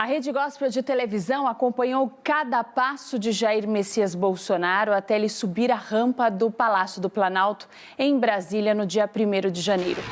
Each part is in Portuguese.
A Rede Gospel de televisão acompanhou cada passo de Jair Messias Bolsonaro até ele subir a rampa do Palácio do Planalto, em Brasília, no dia 1º de janeiro.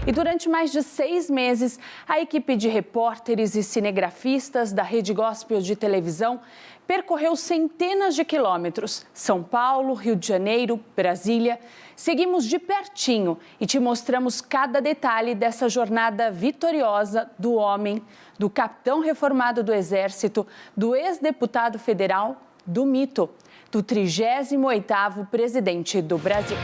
E durante mais de 6 meses, a equipe de repórteres e cinegrafistas da Rede Gospel de televisão percorreu centenas de quilômetros. São Paulo, Rio de Janeiro, Brasília. Seguimos de pertinho e te mostramos cada detalhe dessa jornada vitoriosa do homem, do capitão reformado do Exército, do ex-deputado federal, do mito, do 38º presidente do Brasil.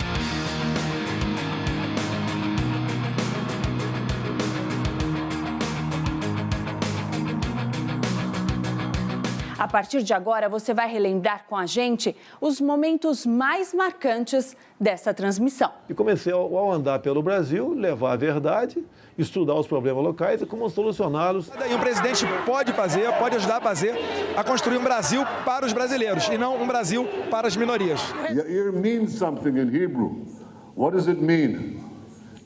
A partir de agora, você vai relembrar com a gente os momentos mais marcantes dessa transmissão. E comecei, ao andar pelo Brasil, levar a verdade, estudar os problemas locais e como solucioná-los. E um presidente pode ajudar a fazer, a construir um Brasil para os brasileiros e não um Brasil para as minorias. Yair means something in Hebrew. What does it mean?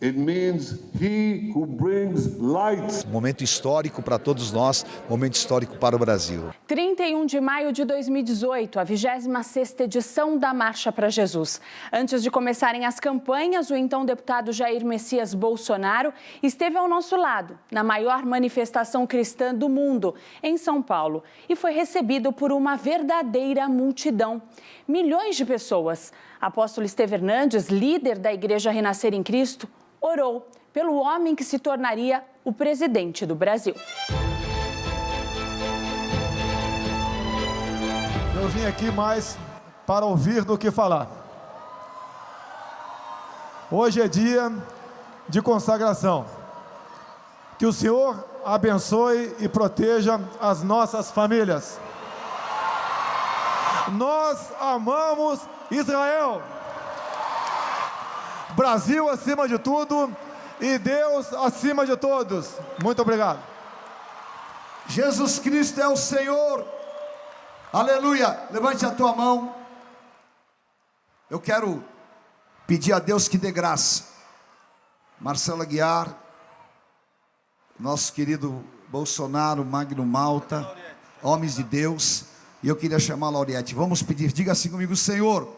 It means he who brings light. Momento histórico para todos nós, momento histórico para o Brasil. 31 de maio de 2018, a 26ª edição da Marcha para Jesus. Antes de começarem as campanhas, o então deputado Jair Messias Bolsonaro esteve ao nosso lado, na maior manifestação cristã do mundo, em São Paulo, e foi recebido por uma verdadeira multidão. Milhões de pessoas. Apóstolo Estevão Hernandes, líder da Igreja Renascer em Cristo, orou pelo homem que se tornaria o presidente do Brasil. Eu vim aqui mais para ouvir do que falar. Hoje é dia de consagração. Que o Senhor abençoe e proteja as nossas famílias. Nós amamos Israel. Brasil acima de tudo e Deus acima de todos. Muito obrigado. Jesus Cristo é o Senhor. Aleluia. Levante a tua mão. Eu quero pedir a Deus que dê graça. Marcelo Aguiar, nosso querido Bolsonaro, Magno Malta, homens de Deus. E eu queria chamar a Lauriette. Vamos pedir, diga assim comigo: Senhor,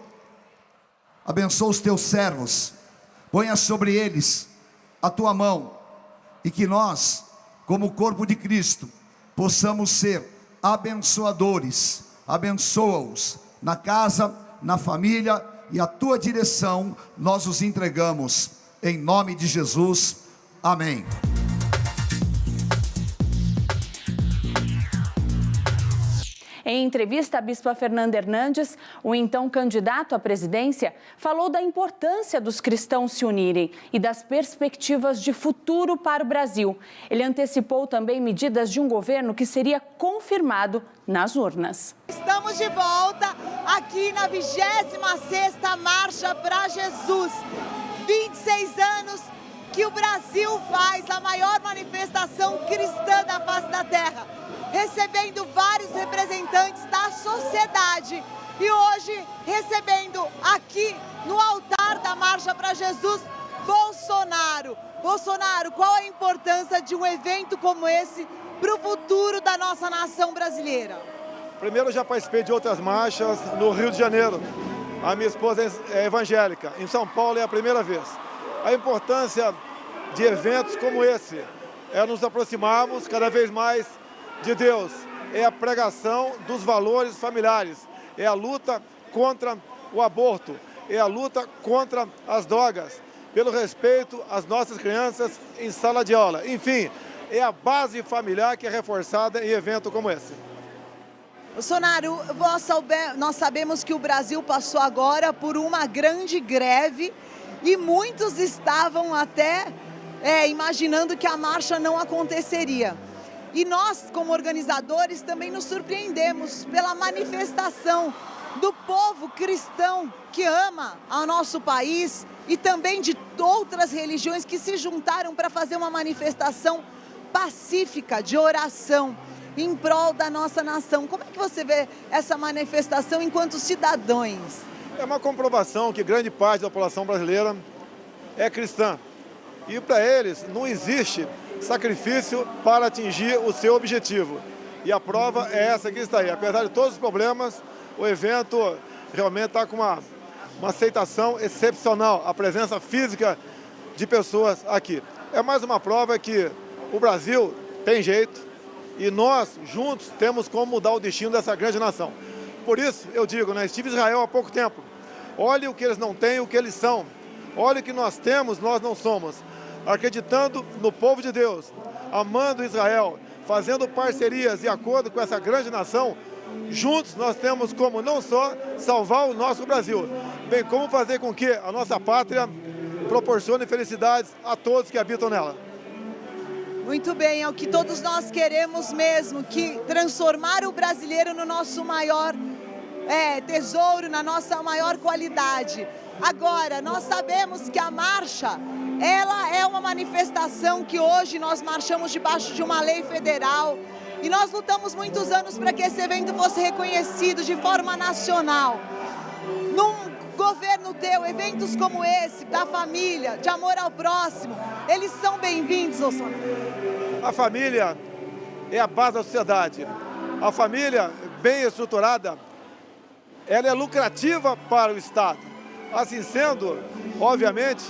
abençoa os teus servos. Ponha sobre eles a tua mão e que nós, como corpo de Cristo, possamos ser abençoadores. Abençoa-os na casa, na família, e a tua direção nós os entregamos. Em nome de Jesus. Amém. Em entrevista à bispa Fernanda Hernandes, o então candidato à presidência falou da importância dos cristãos se unirem e das perspectivas de futuro para o Brasil. Ele antecipou também medidas de um governo que seria confirmado nas urnas. Estamos de volta aqui na 26ª Marcha para Jesus. 26 anos que o Brasil faz a maior manifestação cristã da face da terra, recebendo vários representantes da sociedade e hoje recebendo aqui no altar da Marcha para Jesus, Bolsonaro. Bolsonaro, qual a importância de um evento como esse para o futuro da nossa nação brasileira? Primeiro, eu já participei de outras marchas no Rio de Janeiro. A minha esposa é evangélica. Em São Paulo é a primeira vez. A importância de eventos como esse é nos aproximarmos cada vez mais de Deus, é a pregação dos valores familiares, é a luta contra o aborto, é a luta contra as drogas, pelo respeito às nossas crianças em sala de aula. Enfim, é a base familiar que é reforçada em evento como esse. Bolsonaro, nós sabemos que o Brasil passou agora por uma grande greve e muitos estavam até imaginando que a marcha não aconteceria. E nós, como organizadores, também nos surpreendemos pela manifestação do povo cristão que ama ao nosso país e também de outras religiões que se juntaram para fazer uma manifestação pacífica de oração em prol da nossa nação. Como é que você vê essa manifestação enquanto cidadãos? É uma comprovação que grande parte da população brasileira é cristã. E para eles não existe sacrifício para atingir o seu objetivo. E a prova é essa que está aí. Apesar de todos os problemas, o evento realmente está com uma aceitação excepcional. A presença física de pessoas aqui. É mais uma prova que o Brasil tem jeito e nós, juntos, temos como mudar o destino dessa grande nação. Por isso, eu digo, né, estive em Israel há pouco tempo. Olhe o que eles não têm, o que eles são. Olhe o que nós temos, nós não somos. Acreditando no povo de Deus, amando Israel, fazendo parcerias de acordo com essa grande nação, juntos nós temos como não só salvar o nosso Brasil, bem como fazer com que a nossa pátria proporcione felicidades a todos que habitam nela. Muito bem, é o que todos nós queremos mesmo, que transformar o brasileiro no nosso maior tesouro, na nossa maior qualidade. Agora, nós sabemos que a marcha, ela é uma manifestação que hoje nós marchamos debaixo de uma lei federal e nós lutamos muitos anos para que esse evento fosse reconhecido de forma nacional. Num governo teu, eventos como esse, da família, de amor ao próximo, eles são bem-vindos, Bolsonaro. A família é a base da sociedade. A família bem estruturada, ela é lucrativa para o Estado. Assim sendo, obviamente,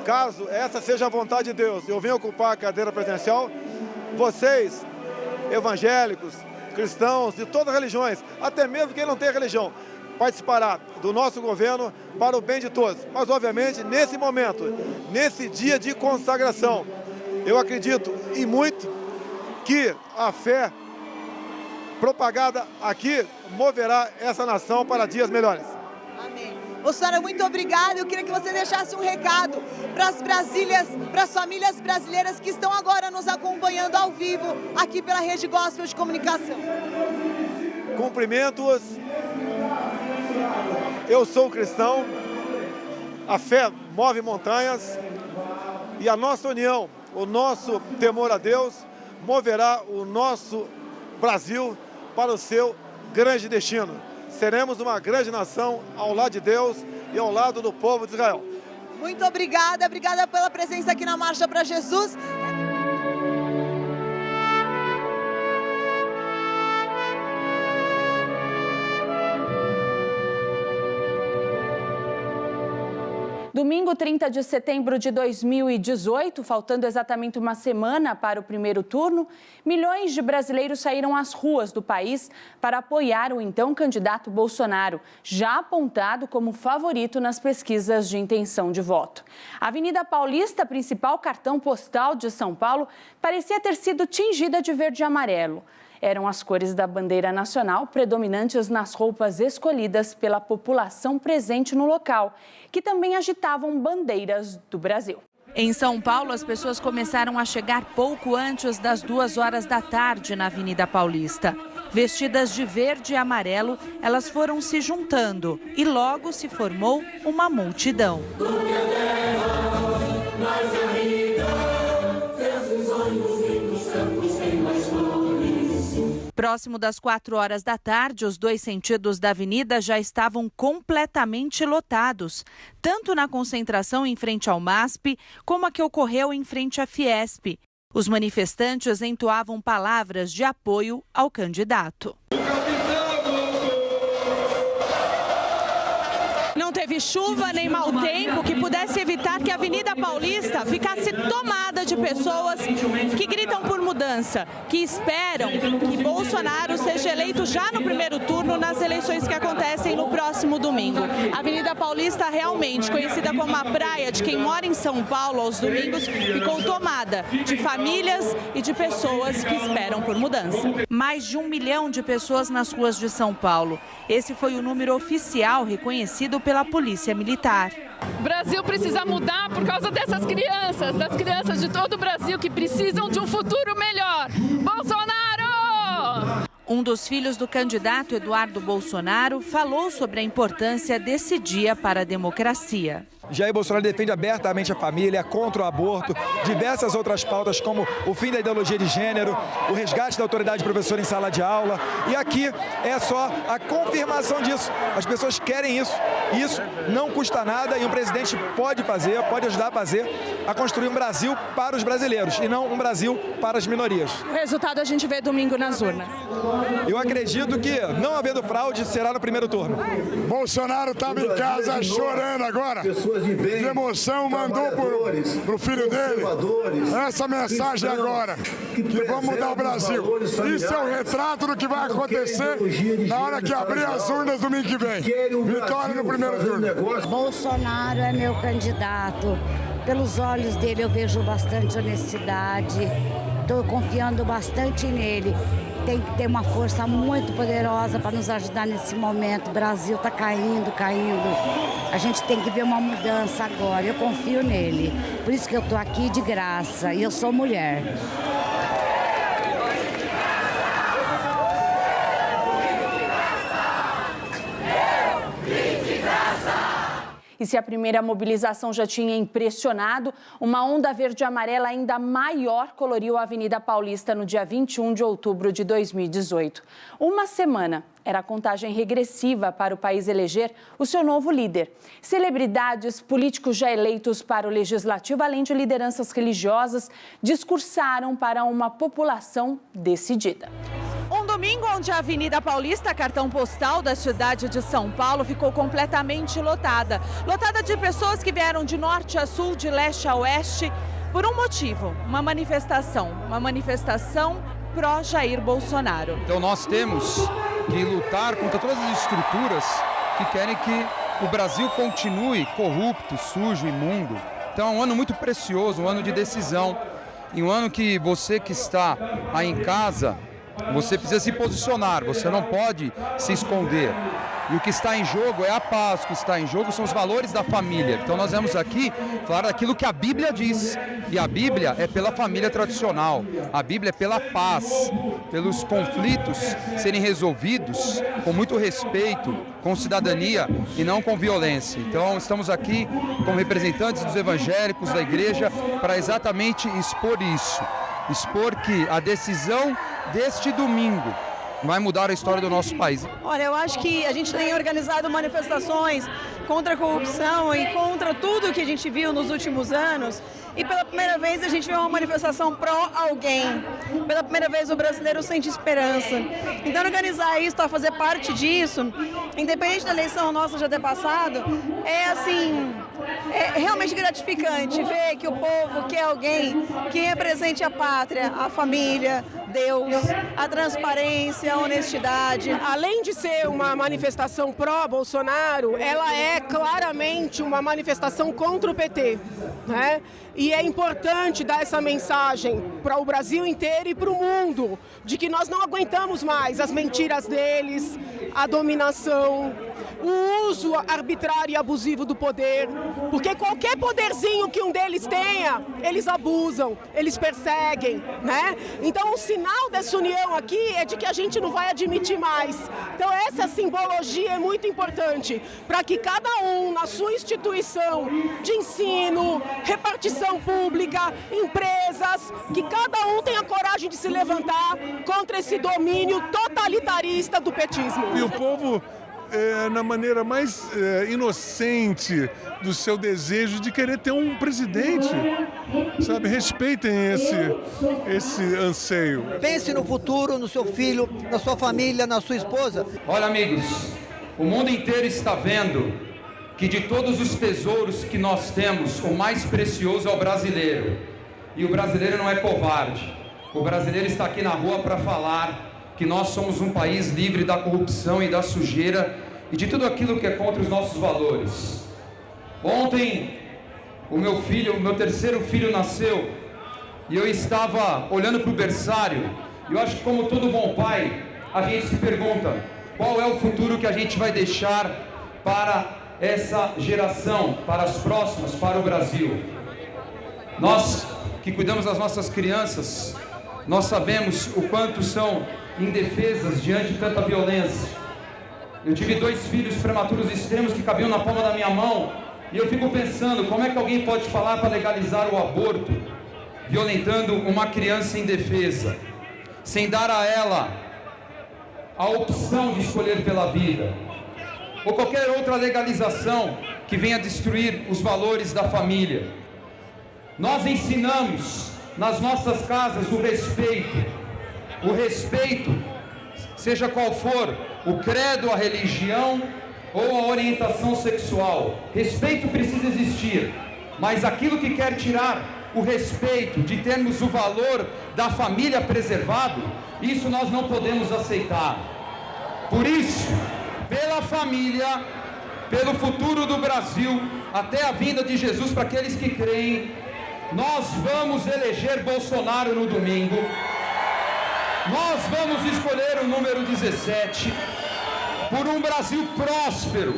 caso essa seja a vontade de Deus, eu venho ocupar a cadeira presidencial, vocês, evangélicos, cristãos, de todas as religiões, até mesmo quem não tem religião, participará do nosso governo para o bem de todos. Mas, obviamente, nesse momento, nesse dia de consagração, eu acredito e muito que a fé propagada aqui moverá essa nação para dias melhores. Amém. Bolsonaro, muito obrigada. Eu queria que você deixasse um recado para as famílias brasileiras que estão agora nos acompanhando ao vivo aqui pela Rede Gospel de Comunicação. Cumprimentos. Eu sou cristão. A fé move montanhas e a nossa união, o nosso temor a Deus, moverá o nosso Brasil para o seu grande destino. Seremos uma grande nação ao lado de Deus e ao lado do povo de Israel. Muito obrigada, obrigada pela presença aqui na Marcha para Jesus. Domingo, 30 de setembro de 2018, faltando exatamente uma semana para o primeiro turno, milhões de brasileiros saíram às ruas do país para apoiar o então candidato Bolsonaro, já apontado como favorito nas pesquisas de intenção de voto. A Avenida Paulista, principal cartão postal de São Paulo, parecia ter sido tingida de verde e amarelo. Eram as cores da bandeira nacional predominantes nas roupas escolhidas pela população presente no local, que também agitavam bandeiras do Brasil. Em São Paulo, as pessoas começaram a chegar pouco antes das 2 horas da tarde na Avenida Paulista. Vestidas de verde e amarelo, elas foram se juntando e logo se formou uma multidão. Próximo das 4 horas da tarde, os 2 sentidos da avenida já estavam completamente lotados, tanto na concentração em frente ao MASP, como a que ocorreu em frente à Fiesp. Os manifestantes entoavam palavras de apoio ao candidato. Não teve chuva nem mau tempo que pudesse evitar que a Avenida Paulista ficasse tomada de pessoas que gritam por mudança, que esperam que Bolsonaro seja eleito já no primeiro turno nas eleições que acontecem no próximo domingo. A Avenida Paulista, realmente conhecida como a praia de quem mora em São Paulo aos domingos, ficou tomada de famílias e de pessoas que esperam por mudança. Mais de 1 milhão de pessoas nas ruas de São Paulo. Esse foi o número oficial reconhecido pela Polícia Militar. O Brasil precisa mudar por causa dessas crianças, das crianças de todo o Brasil que precisam de um futuro melhor. Bolsonaro! Um dos filhos do candidato Eduardo Bolsonaro falou sobre a importância desse dia para a democracia. Jair Bolsonaro defende abertamente a família, contra o aborto, diversas outras pautas como o fim da ideologia de gênero, o resgate da autoridade de professor em sala de aula. E aqui é só a confirmação disso. As pessoas querem isso. Isso não custa nada e um presidente pode fazer, pode ajudar a fazer, a construir um Brasil para os brasileiros e não um Brasil para as minorias. O resultado a gente vê domingo nas urnas. Eu acredito que, não havendo fraude, será no primeiro turno. Bolsonaro estava em casa chorando agora, de emoção, mandou pro filho dele essa mensagem agora, que vamos mudar o Brasil. Isso é o retrato do que vai acontecer na hora que abrir as urnas domingo que vem. Vitória no primeiro turno. Bolsonaro é meu candidato. Pelos olhos dele eu vejo bastante honestidade. Estou confiando bastante nele. Tem que ter uma força muito poderosa para nos ajudar nesse momento. O Brasil está caindo. A gente tem que ver uma mudança agora. Eu confio nele. Por isso que eu estou aqui de graça. E eu sou mulher. E se a primeira mobilização já tinha impressionado, uma onda verde e amarela ainda maior coloriu a Avenida Paulista no dia 21 de outubro de 2018. Uma semana era a contagem regressiva para o país eleger o seu novo líder. Celebridades, políticos já eleitos para o Legislativo, além de lideranças religiosas, discursaram para uma população decidida. Um domingo onde a Avenida Paulista, cartão postal da cidade de São Paulo, ficou completamente lotada. Lotada de pessoas que vieram de norte a sul, de leste a oeste, por um motivo, uma manifestação pró-Jair Bolsonaro. Então nós temos que lutar contra todas as estruturas que querem que o Brasil continue corrupto, sujo, imundo. Então é um ano muito precioso, um ano de decisão. E um ano que você que está aí em casa, você precisa se posicionar, você não pode se esconder. E o que está em jogo é a paz, o que está em jogo são os valores da família. Então nós vamos aqui falar daquilo que a Bíblia diz. E a Bíblia é pela família tradicional, a Bíblia é pela paz, pelos conflitos serem resolvidos com muito respeito, com cidadania e não com violência. Então estamos aqui como representantes dos evangélicos, da igreja, para exatamente expor isso. Expor que a decisão deste domingo vai mudar a história do nosso país. Olha, eu acho que a gente tem organizado manifestações contra a corrupção e contra tudo que a gente viu nos últimos anos. E pela primeira vez a gente vê uma manifestação pró alguém. Pela primeira vez o brasileiro sente esperança. Então organizar isso, fazer parte disso, independente da eleição nossa já ter passado, é realmente gratificante ver que o povo quer alguém que represente a pátria, a família, Deus, a transparência, a honestidade. Além de ser uma manifestação pró-Bolsonaro, ela é claramente uma manifestação contra o PT, né? E é importante dar essa mensagem para o Brasil inteiro e para o mundo, de que nós não aguentamos mais as mentiras deles, a dominação, o uso arbitrário e abusivo do poder, porque qualquer poderzinho que um deles tenha, eles abusam, eles perseguem, né? Então o sinal dessa união aqui é de que a gente não vai admitir mais. Então essa simbologia é muito importante, para que cada um na sua instituição de ensino, repartição pública, empresas, que cada um tenha coragem de se levantar contra esse domínio totalitarista do petismo. E o povo, na maneira mais inocente do seu desejo de querer ter um presidente, sabe? Respeitem esse anseio. Pense no futuro, no seu filho, na sua família, na sua esposa. Olha, amigos, o mundo inteiro está vendo que de todos os tesouros que nós temos, o mais precioso é o brasileiro. E o brasileiro não é covarde. O brasileiro está aqui na rua para falar que nós somos um país livre da corrupção e da sujeira e de tudo aquilo que é contra os nossos valores. Ontem, o meu terceiro filho nasceu e eu estava olhando para o berçário. E eu acho que, como todo bom pai, a gente se pergunta qual é o futuro que a gente vai deixar para essa geração, para as próximas, para o Brasil. Nós que cuidamos das nossas crianças, nós sabemos o quanto são indefesas diante de tanta violência. Eu tive 2 filhos prematuros extremos que cabiam na palma da minha mão E eu fico pensando, como é que alguém pode falar para legalizar o aborto, violentando uma criança indefesa, sem dar a ela a opção de escolher pela vida? Ou qualquer outra legalização que venha destruir os valores da família. Nós ensinamos nas nossas casas o respeito, seja qual for o credo, a religião ou a orientação sexual. Respeito precisa existir, mas aquilo que quer tirar o respeito de termos o valor da família preservado, isso nós não podemos aceitar. Por isso, pela família, pelo futuro do Brasil, até a vinda de Jesus para aqueles que creem, nós vamos eleger Bolsonaro no domingo. Nós vamos escolher o número 17 por um Brasil próspero,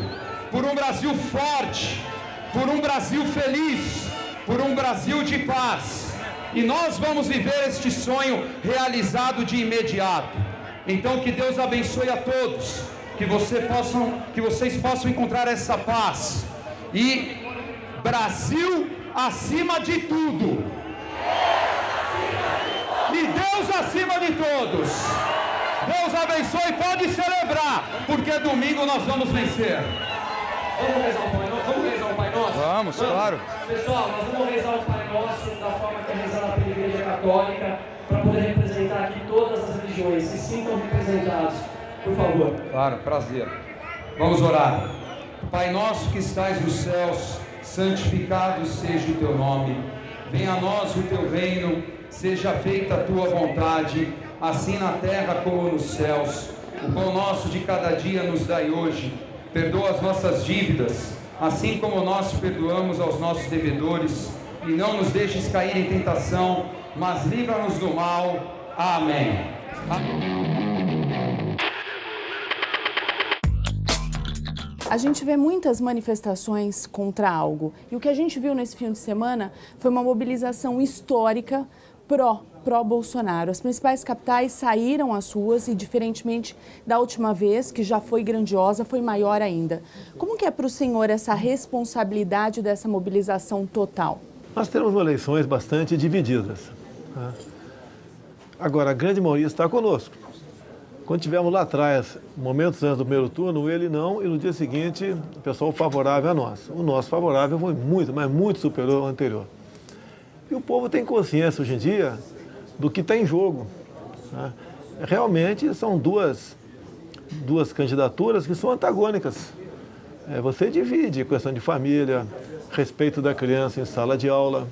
por um Brasil forte, por um Brasil feliz, por um Brasil de paz. E nós vamos viver este sonho realizado de imediato. Então que Deus abençoe a todos, que vocês possam encontrar essa paz. E Brasil acima de tudo. E Deus acima de todos. Deus abençoe, pode celebrar, porque domingo nós vamos vencer. Vamos rezar o Pai Nosso? Vamos, claro. Pessoal, nós vamos rezar o Pai Nosso da forma que é rezada pela Igreja Católica, para poder representar aqui todas as religiões. Se sintam representados, por favor. Claro, prazer. Vamos orar. Pai nosso que estais nos céus, santificado seja o teu nome. Venha a nós o teu reino, seja feita a tua vontade, assim na terra como nos céus. O pão nosso de cada dia nos dai hoje. Perdoa as nossas dívidas, assim como nós perdoamos aos nossos devedores. E não nos deixes cair em tentação, mas livra-nos do mal. Amém. A gente vê muitas manifestações contra algo. E o que a gente viu nesse fim de semana foi uma mobilização histórica pró-Bolsonaro. As principais capitais saíram às ruas e, diferentemente da última vez, que já foi grandiosa, foi maior ainda. Como que é para o senhor essa responsabilidade dessa mobilização total? Nós temos eleições bastante divididas. Agora, a grande maioria está conosco. Quando tivemos lá atrás, momentos antes do primeiro turno, ele não, e no dia seguinte, o pessoal favorável a nós. O nosso favorável foi muito, mas muito superior ao anterior. E o povo tem consciência hoje em dia do que está em jogo. Realmente são duas candidaturas que são antagônicas. Você divide questão de família, respeito da criança em sala de aula,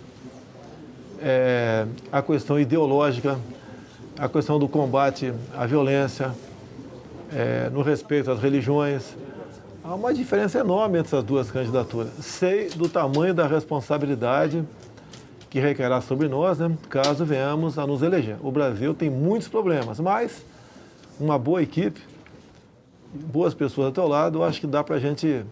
a questão ideológica, a questão do combate à violência, no respeito às religiões. Há uma diferença enorme entre essas duas candidaturas. Sei do tamanho da responsabilidade que requerá sobre nós, caso venhamos a nos eleger. O Brasil tem muitos problemas, mas uma boa equipe, boas pessoas ao teu lado, eu acho que dá para a gente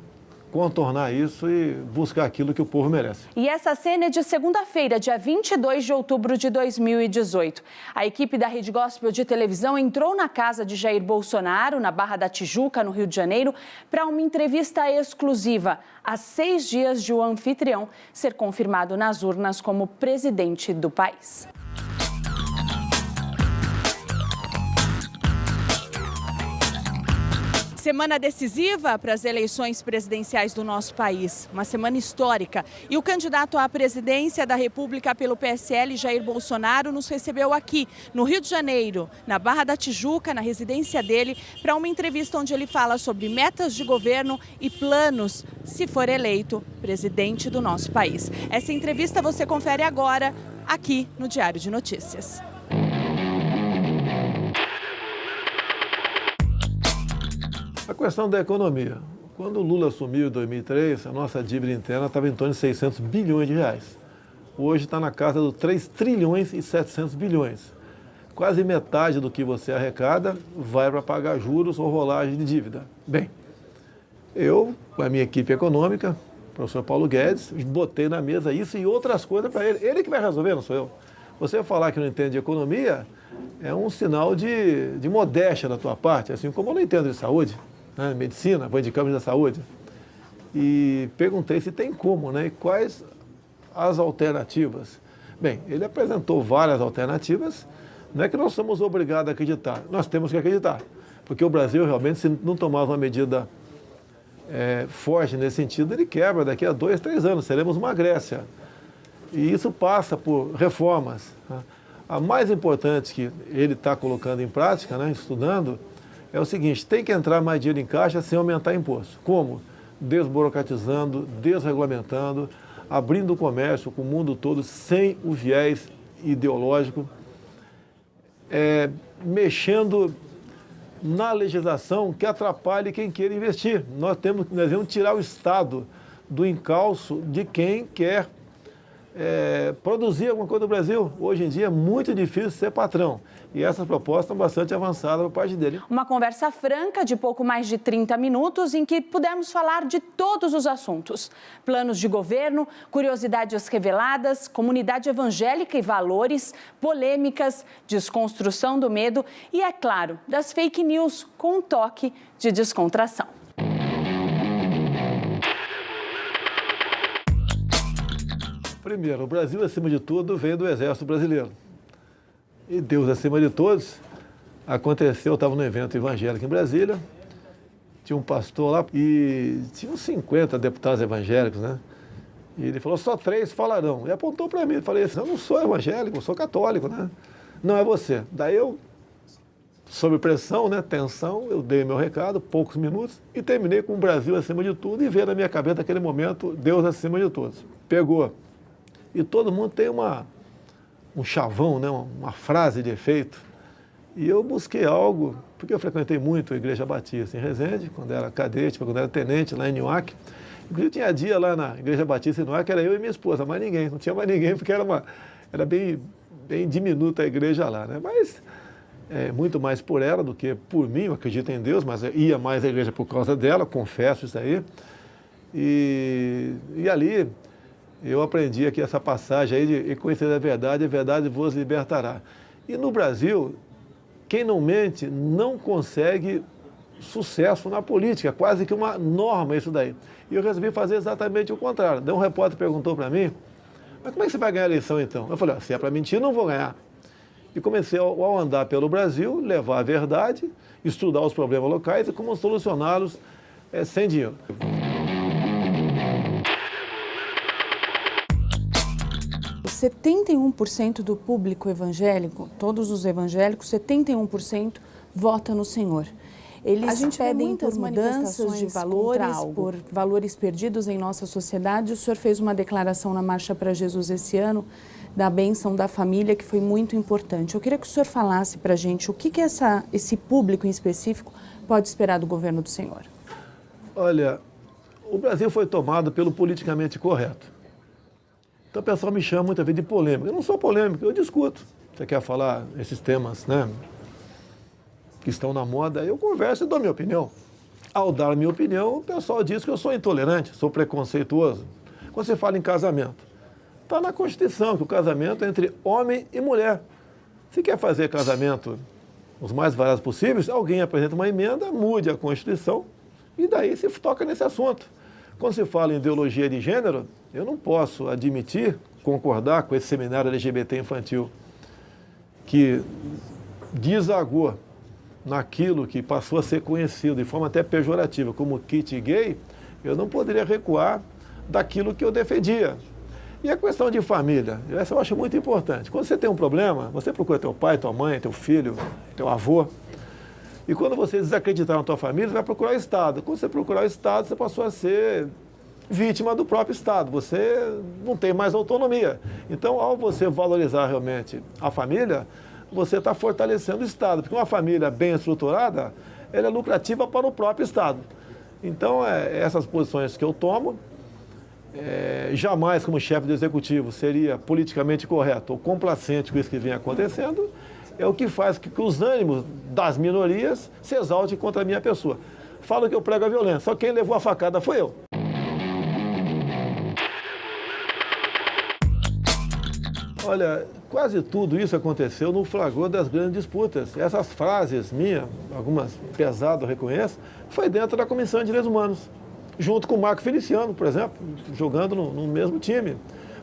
contornar isso e buscar aquilo que o povo merece. E essa cena é de segunda-feira, dia 22 de outubro de 2018. A equipe da Rede Gospel de televisão entrou na casa de Jair Bolsonaro, na Barra da Tijuca, no Rio de Janeiro, para uma entrevista exclusiva, a 6 dias de o anfitrião ser confirmado nas urnas como presidente do país. Semana decisiva para as eleições presidenciais do nosso país, uma semana histórica. E o candidato à presidência da República pelo PSL, Jair Bolsonaro, nos recebeu aqui, no Rio de Janeiro, na Barra da Tijuca, na residência dele, para uma entrevista onde ele fala sobre metas de governo e planos, se for eleito presidente do nosso país. Essa entrevista você confere agora, aqui no Diário de Notícias. A questão da economia. Quando o Lula assumiu em 2003, a nossa dívida interna estava em torno de 600 bilhões de reais. Hoje está na casa dos 3 trilhões e 700 bilhões. Quase metade do que você arrecada vai para pagar juros ou rolagem de dívida. Bem, eu, com a minha equipe econômica, o professor Paulo Guedes, botei na mesa isso e outras coisas para ele. Ele que vai resolver, não sou eu. Você falar que não entende de economia é um sinal de modéstia da tua parte, assim como eu não entendo de saúde. Medicina, vou indicamos da saúde. e perguntei se tem como, né? E quais as alternativas. Bem, ele apresentou várias alternativas. Não é que nós somos obrigados a acreditar, nós temos que acreditar. Porque o Brasil realmente, se não tomar uma medida forte nesse sentido, ele quebra daqui a 2, 3 anos, seremos uma Grécia. E isso passa por reformas. Né? A mais importante que ele está colocando em prática, né, estudando, é o seguinte: tem que entrar mais dinheiro em caixa sem aumentar imposto. Como? Desburocratizando, desregulamentando, abrindo o comércio com o mundo todo sem o viés ideológico, mexendo na legislação que atrapalhe quem queira investir. Nós devemos tirar o Estado do encalço de quem quer produzir alguma coisa no Brasil. Hoje em dia é muito difícil ser patrão. E essas propostas estão bastante avançadas por parte dele. Uma conversa franca de pouco mais de 30 minutos em que pudemos falar de todos os assuntos. Planos de governo, curiosidades reveladas, comunidade evangélica e valores, polêmicas, desconstrução do medo e, é claro, das fake news com um toque de descontração. Primeiro, o Brasil, acima de tudo, veio do Exército Brasileiro. E Deus, acima de todos, aconteceu, eu estava num evento evangélico em Brasília, tinha um pastor lá e tinha uns 50 deputados evangélicos, né? E ele falou, só 3 falarão. E apontou para mim, eu falei assim, eu não sou evangélico, eu sou católico, né? Não é você. Daí eu, sob pressão, né, tensão, eu dei meu recado, poucos minutos, e terminei com o Brasil acima de tudo e veio na minha cabeça naquele momento, Deus acima de todos. Pegou. E todo mundo tem um chavão, né, uma frase de efeito. E eu busquei algo, porque eu frequentei muito a Igreja Batista em Resende, quando era cadete, quando era tenente lá em Niuaque. Inclusive tinha dia lá na Igreja Batista em Niuaque, era eu e minha esposa, mais ninguém, não tinha mais ninguém, porque era bem diminuta a igreja lá, né? Mas muito mais por ela do que por mim, eu acredito em Deus, mas eu ia mais à igreja por causa dela, confesso isso aí. E ali eu aprendi aqui essa passagem aí de conhecer a verdade vos libertará. E no Brasil, quem não mente não consegue sucesso na política, quase que uma norma isso daí. E eu resolvi fazer exatamente o contrário. Daí um repórter perguntou para mim, mas como é que você vai ganhar a eleição então? Eu falei, se é para mentir, não vou ganhar. E comecei, ao andar pelo Brasil, levar a verdade, estudar os problemas locais e como solucioná-los sem dinheiro. Os 71% do público evangélico, todos os evangélicos, 71% vota no Senhor. Eles pedem por mudanças de valores, por valores perdidos em nossa sociedade. O senhor fez uma declaração na Marcha para Jesus esse ano, da bênção da família, que foi muito importante. Eu queria que o senhor falasse para a gente o que esse público em específico pode esperar do governo do senhor. Olha, o Brasil foi tomado pelo politicamente correto. Então o pessoal me chama muitas vezes de polêmica. Eu não sou polêmico, eu discuto. Você quer falar esses temas, né, que estão na moda, eu converso e dou minha opinião. Ao dar minha opinião, o pessoal diz que eu sou intolerante, sou preconceituoso. Quando você fala em casamento, está na Constituição que o casamento é entre homem e mulher. Se quer fazer casamento os mais variados possíveis, alguém apresenta uma emenda, mude a Constituição e daí se toca nesse assunto. Quando se fala em ideologia de gênero, eu não posso admitir, concordar com esse seminário LGBT infantil que desagou naquilo que passou a ser conhecido de forma até pejorativa como kit gay. Eu não poderia recuar daquilo que eu defendia. E a questão de família, essa eu acho muito importante. Quando você tem um problema, você procura teu pai, tua mãe, teu filho, teu avô. E quando você desacreditar na tua família, você vai procurar o Estado. Quando você procurar o Estado, você passou a ser vítima do próprio Estado. Você não tem mais autonomia. Então, ao você valorizar realmente a família, você está fortalecendo o Estado. Porque uma família bem estruturada, ela é lucrativa para o próprio Estado. Então, essas posições que eu tomo, jamais como chefe do Executivo seria politicamente correto ou complacente com isso que vem acontecendo, é o que faz que os ânimos das minorias se exaltem contra a minha pessoa. Falam que eu prego a violência, só quem levou a facada foi eu. Olha, quase tudo isso aconteceu no flagror das grandes disputas. Essas frases minhas, algumas pesadas, eu reconheço, foi dentro da Comissão de Direitos Humanos. junto com o Marco Feliciano, por exemplo, jogando no mesmo time,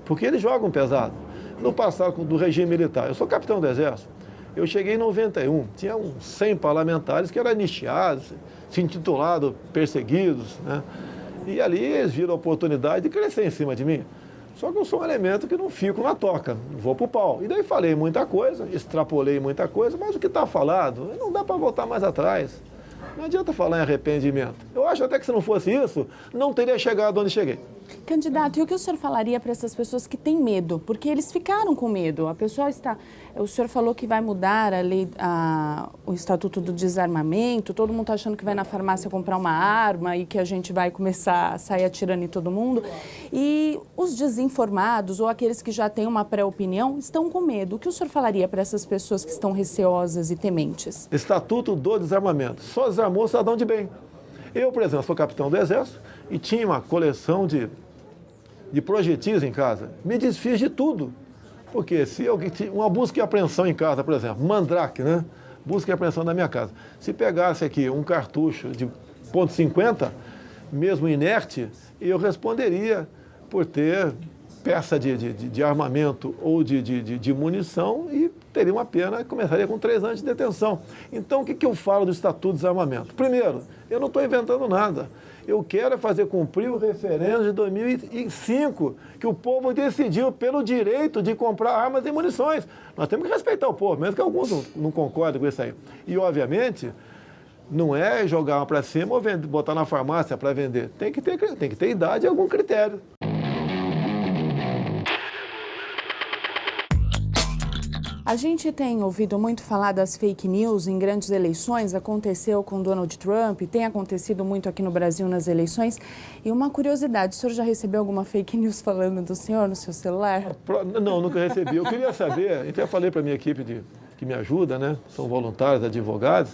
porque eles jogam pesado. No passado do regime militar, eu sou capitão do Exército, eu cheguei em 91, tinha uns 100 parlamentares que eram anistiados, se intitulados perseguidos, né? E ali eles viram a oportunidade de crescer em cima de mim. Só que eu sou um elemento que não fico na toca, vou pro pau. E daí falei muita coisa, extrapolei muita coisa, mas o que está falado, não dá para voltar mais atrás. Não adianta falar em arrependimento. Eu acho até que se não fosse isso, não teria chegado onde cheguei. Candidato, e o que o senhor falaria para essas pessoas que têm medo? Porque eles ficaram com medo. A pessoa está... O senhor falou que vai mudar a lei, o Estatuto do Desarmamento, todo mundo está achando que vai na farmácia comprar uma arma e que a gente vai começar a sair atirando em todo mundo. E os desinformados ou aqueles que já têm uma pré-opinião estão com medo. O que o senhor falaria para essas pessoas que estão receosas e tementes? Estatuto do Desarmamento. Só desarmou o cidadão de bem. Eu, por exemplo, sou capitão do Exército e tinha uma coleção de projetis em casa. Me desfiz de tudo. Porque se eu uma busca e apreensão em casa, por exemplo, mandrake, né? Busca e apreensão na minha casa. Se pegasse aqui um cartucho de .50, mesmo inerte, eu responderia por ter peça de armamento ou de munição e teria uma pena e começaria com 3 anos de detenção. Então, o que eu falo do Estatuto de Desarmamento? Primeiro, eu não estou inventando nada. Eu quero fazer cumprir o referendo de 2005, que o povo decidiu pelo direito de comprar armas e munições. Nós temos que respeitar o povo, mesmo que alguns não concordem com isso aí. E, obviamente, não é jogar uma para cima ou botar na farmácia para vender. Tem que ter idade e algum critério. A gente tem ouvido muito falar das fake news em grandes eleições, aconteceu com Donald Trump, tem acontecido muito aqui no Brasil nas eleições. E uma curiosidade, o senhor já recebeu alguma fake news falando do senhor no seu celular? Não, nunca recebi. Eu queria saber, até falei para a minha equipe que me ajuda, né? São voluntários, advogados,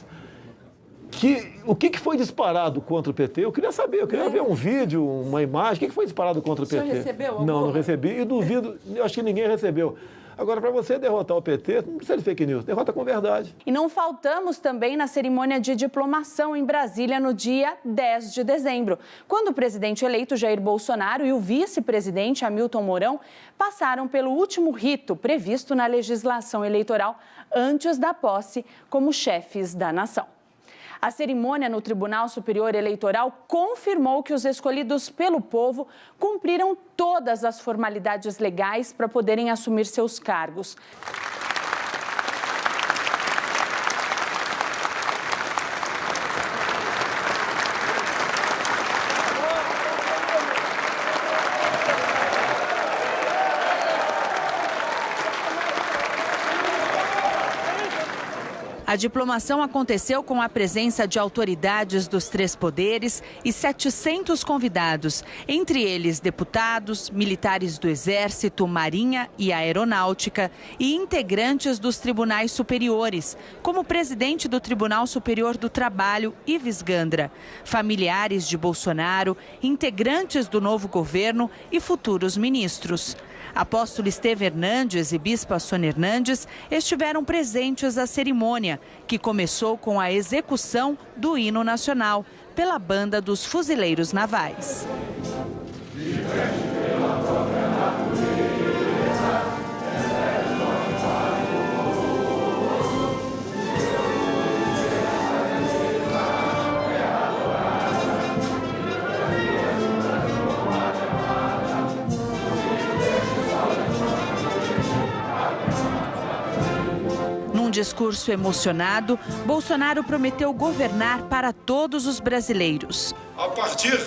o que foi disparado contra o PT? Eu queria saber, eu queria ver um vídeo, uma imagem, o que foi disparado contra o PT? O senhor recebeu alguma? Não recebi e duvido, eu acho que ninguém recebeu. Agora, para você derrotar o PT, não precisa de fake news, derrota com verdade. E não faltamos também na cerimônia de diplomação em Brasília no dia 10 de dezembro, quando o presidente eleito Jair Bolsonaro e o vice-presidente Hamilton Mourão passaram pelo último rito previsto na legislação eleitoral antes da posse como chefes da nação. A cerimônia no Tribunal Superior Eleitoral confirmou que os escolhidos pelo povo cumpriram todas as formalidades legais para poderem assumir seus cargos. A diplomação aconteceu com a presença de autoridades dos 3 poderes e 700 convidados, entre eles deputados, militares do Exército, Marinha e Aeronáutica e integrantes dos tribunais superiores, como o presidente do Tribunal Superior do Trabalho, Ives Gandra, familiares de Bolsonaro, integrantes do novo governo e futuros ministros. Apóstolo Estevão Hernandes e Bispa Sônia Hernandes estiveram presentes à cerimônia, que começou com a execução do hino nacional pela Banda dos Fuzileiros Navais. Num discurso emocionado, Bolsonaro prometeu governar para todos os brasileiros. A partir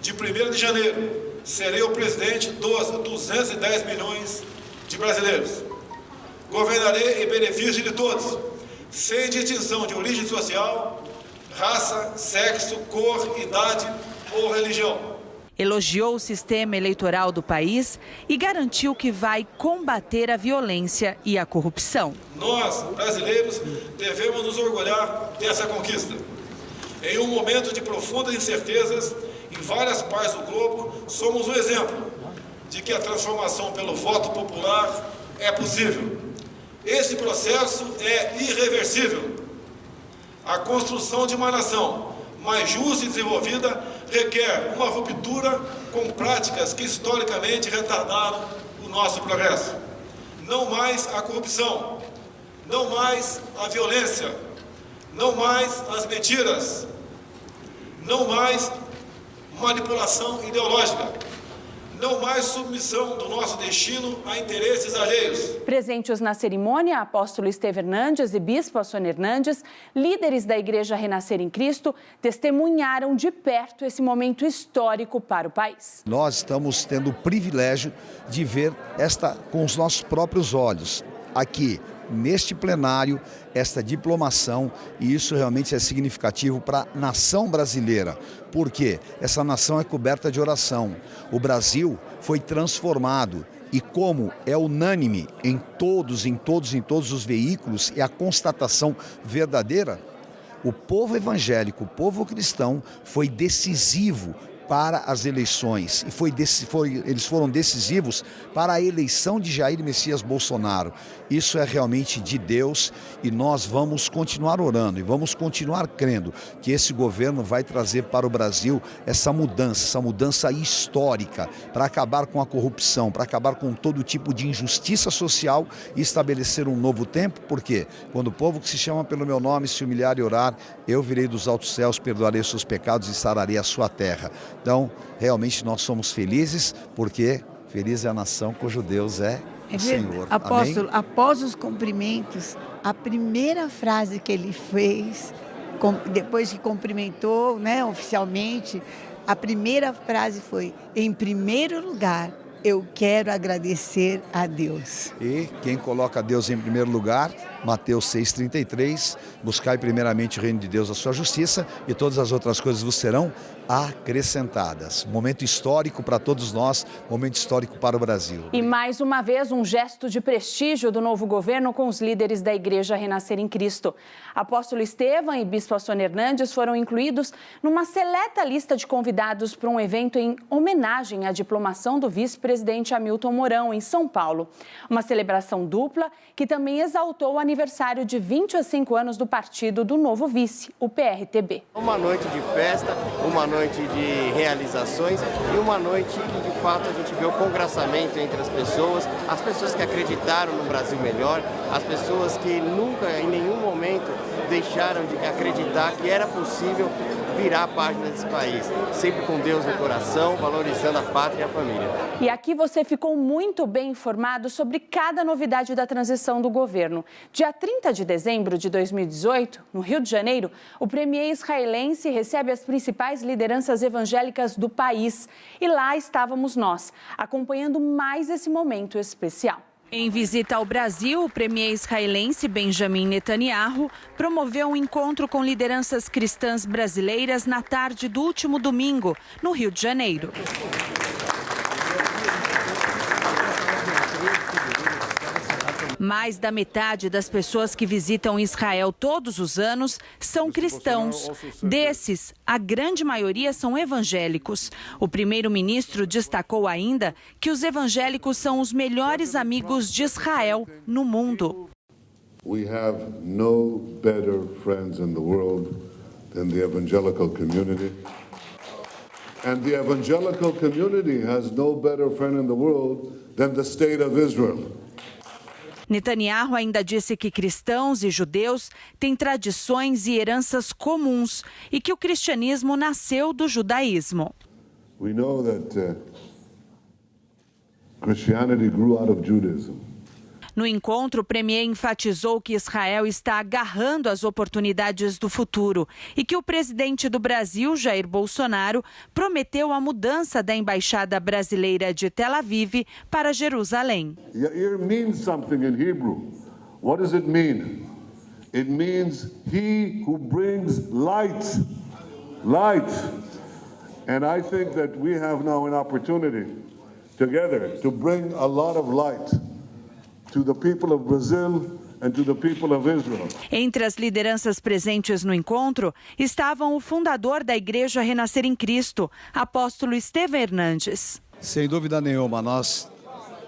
de 1º de janeiro, serei o presidente dos 210 milhões de brasileiros. Governarei em benefício de todos, sem distinção de origem social, raça, sexo, cor, idade ou religião. Elogiou o sistema eleitoral do país e garantiu que vai combater a violência e a corrupção. Nós, brasileiros, devemos nos orgulhar dessa conquista. Em um momento de profundas incertezas em várias partes do globo, somos um exemplo de que a transformação pelo voto popular é possível. Esse processo é irreversível. A construção de uma nação mais justa e desenvolvida requer uma ruptura com práticas que historicamente retardaram o nosso progresso. Não mais a corrupção, não mais a violência, não mais as mentiras, não mais manipulação ideológica, não mais submissão do nosso destino a interesses alheios. Presentes na cerimônia, apóstolo Estevão Hernandes e bispo Sônia Hernandes, líderes da Igreja Renascer em Cristo, testemunharam de perto esse momento histórico para o país. Nós estamos tendo o privilégio de ver esta com os nossos próprios olhos, aqui, neste plenário, esta diplomação, e isso realmente é significativo para a nação brasileira. Por quê? Essa nação é coberta de oração. O Brasil foi transformado e, como é unânime em todos os veículos, e a constatação verdadeira, o povo evangélico, o povo cristão foi decisivo para as eleições e eles foram decisivos para a eleição de Jair Messias Bolsonaro. Isso é realmente de Deus e nós vamos continuar orando e vamos continuar crendo que esse governo vai trazer para o Brasil essa mudança histórica para acabar com a corrupção, para acabar com todo tipo de injustiça social e estabelecer um novo tempo, porque quando o povo que se chama pelo meu nome se humilhar e orar, eu virei dos altos céus, perdoarei os seus pecados e sararei a sua terra. Então, realmente nós somos felizes, porque feliz é a nação cujo Deus é o Senhor. Apóstolo, amém? após os cumprimentos, a primeira frase que ele fez, depois que cumprimentou, né, oficialmente, a primeira frase foi: em primeiro lugar, eu quero agradecer a Deus. E quem coloca Deus em primeiro lugar, Mateus 6,33, buscai primeiramente o reino de Deus, a sua justiça, e todas as outras coisas vos serão acrescentadas. Momento histórico para todos nós, momento histórico para o Brasil. E mais uma vez um gesto de prestígio do novo governo com os líderes da Igreja Renascer em Cristo. Apóstolo Estevão e bispo Sônia Hernandes foram incluídos numa seleta lista de convidados para um evento em homenagem à diplomação do vice-presidente Hamilton Mourão, em São Paulo. Uma celebração dupla que também exaltou o aniversário de 25 anos do partido do novo vice, o PRTB. Uma noite de festa, uma noite de realizações e uma noite que, de fato, a gente vê o congraçamento entre as pessoas que acreditaram no Brasil melhor, as pessoas que nunca, em nenhum momento, deixaram de acreditar que era possível virar a página desse país, sempre com Deus no coração, valorizando a pátria e a família. E aqui você ficou muito bem informado sobre cada novidade da transição do governo. Dia 30 de dezembro de 2018, no Rio de Janeiro, o premier israelense recebe as principais lideranças evangélicas do país. E lá estávamos nós, acompanhando mais esse momento especial. Em visita ao Brasil, o premier israelense Benjamin Netanyahu promoveu um encontro com lideranças cristãs brasileiras na tarde do último domingo, no Rio de Janeiro. Mais da metade das pessoas que visitam Israel todos os anos são cristãos. Desses, a grande maioria são evangélicos. O primeiro-ministro destacou ainda que os evangélicos são os melhores amigos de Israel no mundo. We have no better friends in the world than the evangelical community. And the evangelical community has no better friend in the world than the state of Israel. Netanyahu ainda disse que cristãos e judeus têm tradições e heranças comuns e que o cristianismo nasceu do judaísmo. We know that Christianity grew out of Judaism. No encontro, o premier enfatizou que Israel está agarrando as oportunidades do futuro e que o presidente do Brasil, Jair Bolsonaro, prometeu a mudança da embaixada brasileira de Tel Aviv para Jerusalém. Yair means something in Hebrew. What does it mean? It means he who brings light. Light. And I think that we have now an opportunity together to bring a lot of light to the people of Brazil and to the people of Israel. Entre as lideranças presentes no encontro estavam o fundador da Igreja Renascer em Cristo, apóstolo Estevão Hernandes. Sem dúvida nenhuma, nós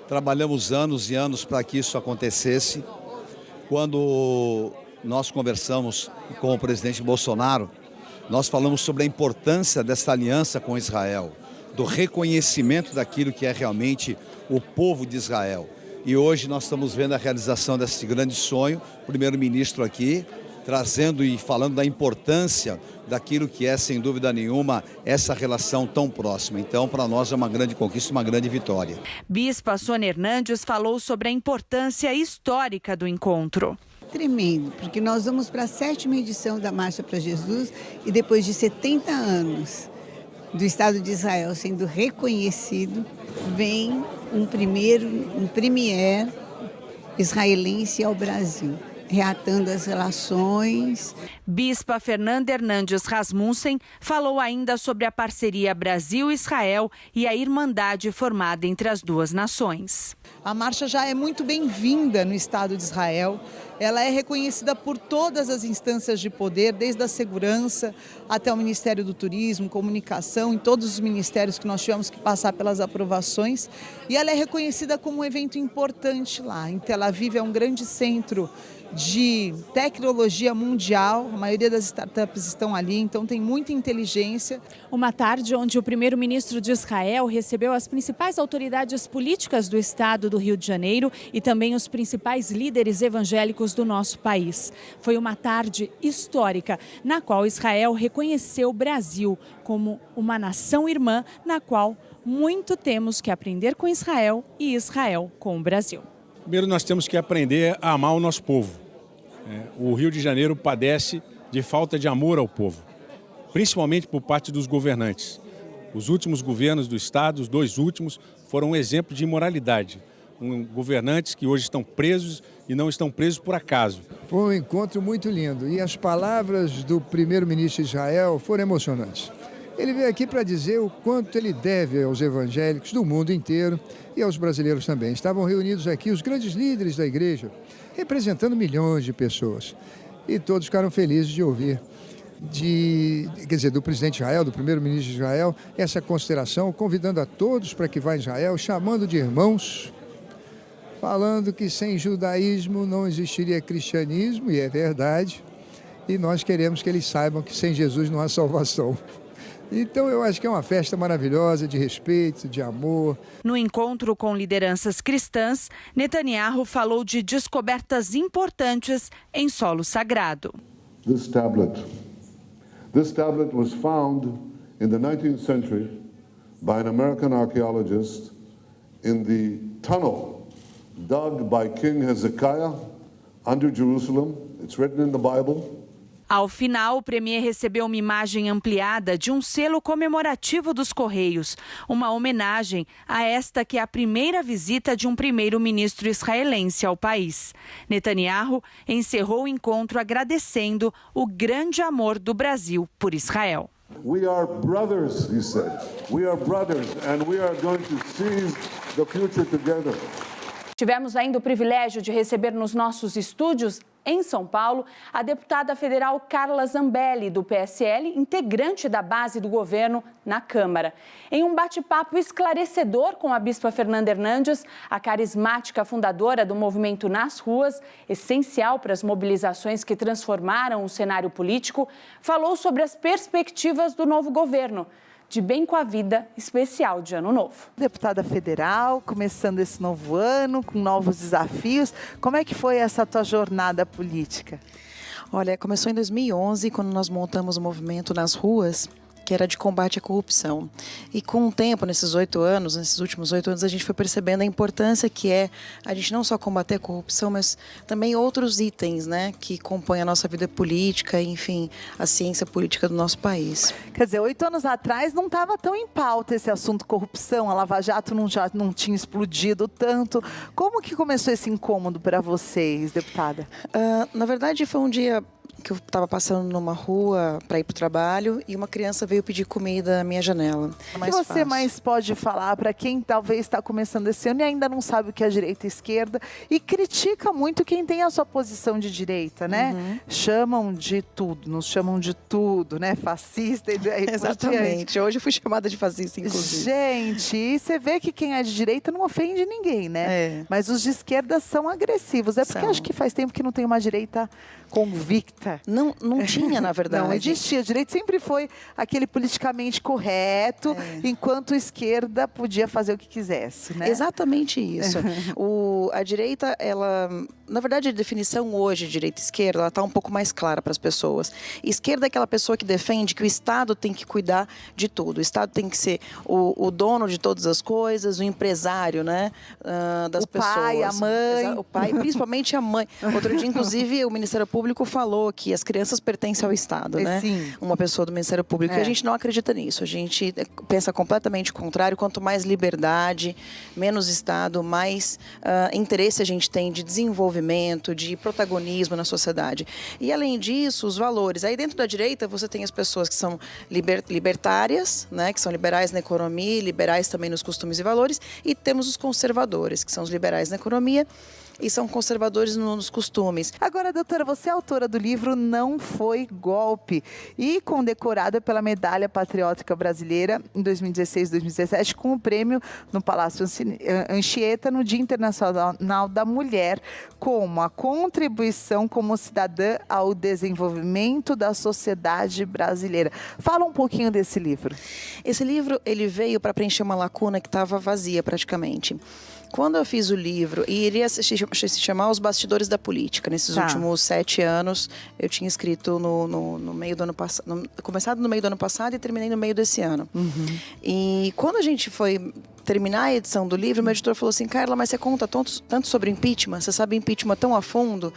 trabalhamos anos e anos para que isso acontecesse. Quando nós conversamos com o presidente Bolsonaro, Nós falamos sobre a importância desta aliança com Israel, do reconhecimento daquilo que é realmente o povo de Israel. E hoje nós estamos vendo a realização desse grande sonho, o primeiro-ministro aqui, trazendo e falando da importância daquilo que é, sem dúvida nenhuma, essa relação tão próxima. Então, para nós é uma grande conquista, uma grande vitória. Bispa Sônia Hernandes falou sobre a importância histórica do encontro. Tremendo, porque nós vamos para a 7ª edição da Marcha para Jesus e depois de 70 anos do Estado de Israel sendo reconhecido, vem um premier israelense ao Brasil, reatando as relações. Bispa Fernanda Hernandes Rasmussen falou ainda sobre a parceria Brasil-Israel e a irmandade formada entre as duas nações. A marcha já é muito bem-vinda no Estado de Israel. Ela é reconhecida por todas as instâncias de poder, desde a segurança até o Ministério do Turismo, comunicação, em todos os ministérios que nós tivemos que passar pelas aprovações. E ela é reconhecida como um evento importante lá. Em Tel Aviv é um grande centro de tecnologia mundial, a maioria das startups estão ali, então tem muita inteligência. Uma tarde onde o primeiro-ministro de Israel recebeu as principais autoridades políticas do estado do Rio de Janeiro e também os principais líderes evangélicos do nosso país. Foi uma tarde histórica, na qual Israel reconheceu o Brasil como uma nação irmã, na qual muito temos que aprender com Israel e Israel com o Brasil. Primeiro, nós temos que aprender a amar o nosso povo. O Rio de Janeiro padece de falta de amor ao povo, principalmente por parte dos governantes. Os últimos governos do Estado, os 2 últimos, foram um exemplo de imoralidade. Governantes que hoje estão presos e não estão presos por acaso. Foi um encontro muito lindo e as palavras do primeiro-ministro de Israel foram emocionantes. Ele veio aqui para dizer o quanto ele deve aos evangélicos do mundo inteiro e aos brasileiros também. Estavam reunidos aqui os grandes líderes da igreja, representando milhões de pessoas. E todos ficaram felizes de ouvir do presidente de Israel, do primeiro-ministro de Israel, essa consideração, convidando a todos para que vá a Israel, chamando de irmãos, falando que sem judaísmo não existiria cristianismo, e é verdade, e nós queremos que eles saibam que sem Jesus não há salvação. Então eu acho que é uma festa maravilhosa de respeito, de amor. No encontro com lideranças cristãs, Netanyahu falou de descobertas importantes em solo sagrado. This tablet was found in the 19th century by an American archaeologist in the tunnel dug by King Hezekiah under Jerusalem. It's written in the Bible. Ao final, o premier recebeu uma imagem ampliada de um selo comemorativo dos Correios, uma homenagem a esta que é a primeira visita de um primeiro-ministro israelense ao país. Netanyahu encerrou o encontro agradecendo o grande amor do Brasil por Israel. We are brothers, he said. We are brothers and we are going to seize the future together. Tivemos ainda o privilégio de receber nos nossos estúdios, em São Paulo, a deputada federal Carla Zambelli, do PSL, integrante da base do governo na Câmara. Em um bate-papo esclarecedor com a bispa Fernanda Hernandes, a carismática fundadora do movimento Nas Ruas, essencial para as mobilizações que transformaram o cenário político, falou sobre as perspectivas do novo governo. De Bem com a Vida, especial de Ano Novo. Deputada federal, começando esse novo ano, com novos desafios. Como é que foi essa tua jornada política? Olha, começou em 2011, quando nós montamos o movimento Nas Ruas, que era de combate à corrupção. E com o tempo, nesses últimos 8 anos, a gente foi percebendo a importância que é a gente não só combater a corrupção, mas também outros itens, né, que compõem a nossa vida política, enfim, a ciência política do nosso país. Quer dizer, 8 anos atrás não estava tão em pauta esse assunto corrupção, a Lava Jato não tinha explodido tanto. Como que começou esse incômodo para vocês, deputada? Na verdade, foi um dia que eu estava passando numa rua para ir para o trabalho e uma criança veio pedir comida na minha janela. O que você mais pode falar para quem talvez está começando esse ano e ainda não sabe o que é direita e esquerda e critica muito quem tem a sua posição de direita, né? Uhum. Chamam de tudo, nos chamam de tudo, né? Fascista e daí Exatamente. Hoje eu fui chamada de fascista, inclusive. Gente, e você vê que quem é de direita não ofende ninguém, né? Mas os de esquerda são agressivos. É porque acho que faz tempo que não tem uma direita convicta. Não tinha, na verdade. Não existia. O direito sempre foi aquele politicamente correto, enquanto a esquerda podia fazer o que quisesse, né? Exatamente isso. A direita, ela... Na verdade, a definição hoje de direita e esquerda, ela está um pouco mais clara para as pessoas. Esquerda é aquela pessoa que defende que o Estado tem que cuidar de tudo. O Estado tem que ser o dono de todas as coisas, o empresário, né, das pessoas. O pai, a mãe. O pai, principalmente a mãe. Outro dia, inclusive, o Ministério Público falou que as crianças pertencem ao Estado, né? Sim. Uma pessoa do Ministério Público. E a gente não acredita nisso. A gente pensa completamente o contrário. Quanto mais liberdade, menos Estado, mais interesse a gente tem de desenvolvimento, de protagonismo na sociedade. E, além disso, os valores. Aí, dentro da direita, você tem as pessoas que são libertárias, né, que são liberais na economia, liberais também nos costumes e valores, e temos os conservadores, que são os liberais na economia e são conservadores nos costumes. Agora, doutora, você é autora do livro Não Foi Golpe e condecorada pela Medalha Patriótica Brasileira em 2016 e 2017 com o prêmio no Palácio Anchieta no Dia Internacional da Mulher, como a contribuição como cidadã ao desenvolvimento da sociedade brasileira. Fala um pouquinho desse livro. Esse livro, ele veio para preencher uma lacuna que estava vazia praticamente. Quando eu fiz o livro, e iria se chamar Os Bastidores da Política, nesses últimos 7 anos, eu tinha escrito no meio do ano passado, começado no meio do ano passado e terminei no meio desse ano. E quando a gente foi terminar a edição do livro, meu editor falou assim: Carla, mas você conta tanto sobre impeachment, você sabe impeachment tão a fundo.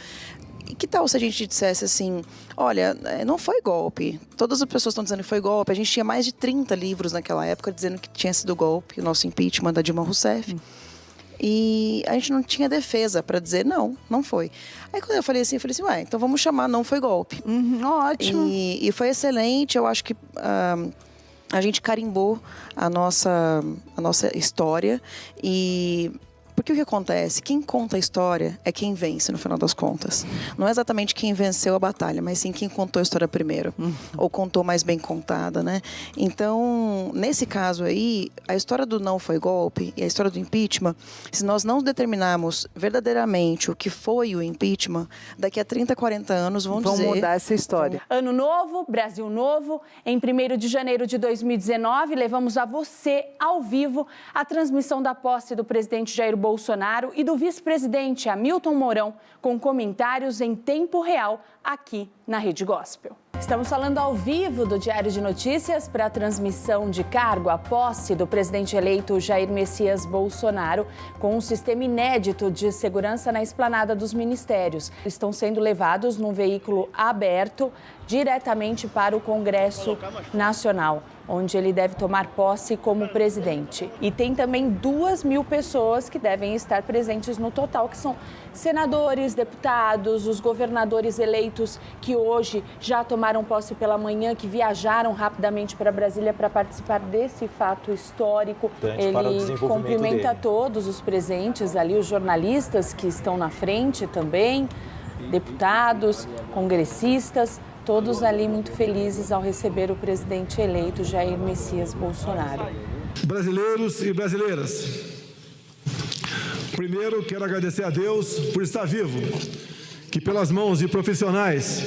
E que tal se a gente dissesse assim, olha, não foi golpe. Todas as pessoas estão dizendo que foi golpe. A gente tinha mais de 30 livros naquela época dizendo que tinha sido golpe, o nosso impeachment da Dilma Rousseff. E a gente não tinha defesa para dizer não foi. Aí quando eu falei assim, ué, então vamos chamar Não Foi Golpe. Ótimo. E foi excelente, eu acho que a gente carimbou a nossa história. Porque o que acontece? Quem conta a história é quem vence, no final das contas. Não é exatamente quem venceu a batalha, mas sim quem contou a história primeiro. Ou contou mais bem contada, né? Então, nesse caso aí, a história do Não Foi Golpe e a história do impeachment, se nós não determinarmos verdadeiramente o que foi o impeachment, daqui a 30, 40 anos vão mudar essa história. Ano novo, Brasil novo. Em 1º de janeiro de 2019, levamos a você, ao vivo, a transmissão da posse do presidente Jair Bolsonaro e do vice-presidente Hamilton Mourão, com comentários em tempo real aqui na Rede Gospel. Estamos falando ao vivo do Diário de Notícias para a transmissão de cargo à posse do presidente eleito Jair Messias Bolsonaro, com um sistema inédito de segurança na esplanada dos ministérios. Estão sendo levados num veículo aberto diretamente para o Congresso Nacional, onde ele deve tomar posse como presidente. E tem também 2.000 pessoas que devem estar presentes no total, que são senadores, deputados, os governadores eleitos que hoje já tomaram posse pela manhã, que viajaram rapidamente para Brasília para participar desse fato histórico. Ele cumprimenta todos os presentes ali, os jornalistas que estão na frente também, deputados, congressistas, todos ali muito felizes ao receber o presidente eleito Jair Messias Bolsonaro. Brasileiros e brasileiras, primeiro quero agradecer a Deus por estar vivo, que pelas mãos de profissionais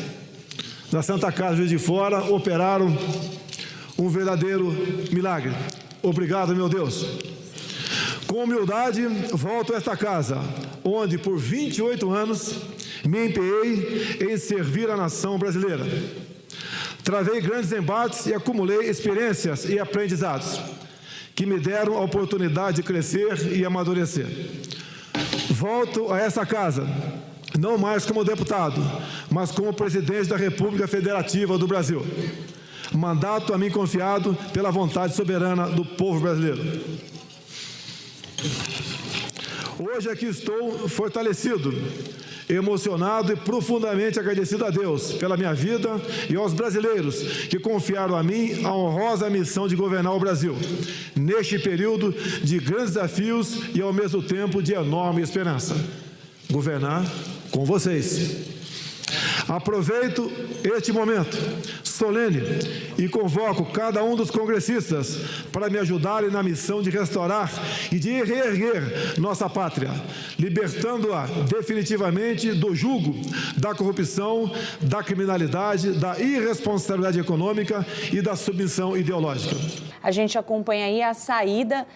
da Santa Casa Juiz de Fora operaram um verdadeiro milagre. Obrigado, meu Deus. Com humildade, volto a esta casa, onde por 28 anos me empenhei em servir a nação brasileira. Travei grandes embates e acumulei experiências e aprendizados que me deram a oportunidade de crescer e amadurecer. Volto a essa casa, não mais como deputado, mas como presidente da República Federativa do Brasil. Mandato a mim confiado pela vontade soberana do povo brasileiro. Hoje aqui estou fortalecido, emocionado e profundamente agradecido a Deus pela minha vida e aos brasileiros que confiaram a mim a honrosa missão de governar o Brasil, neste período de grandes desafios e ao mesmo tempo de enorme esperança. Governar com vocês. Aproveito este momento solene e convoco cada um dos congressistas para me ajudarem na missão de restaurar e de reerguer nossa pátria, libertando-a definitivamente do jugo da corrupção, da criminalidade, da irresponsabilidade econômica e da submissão ideológica. A gente acompanha aí a saída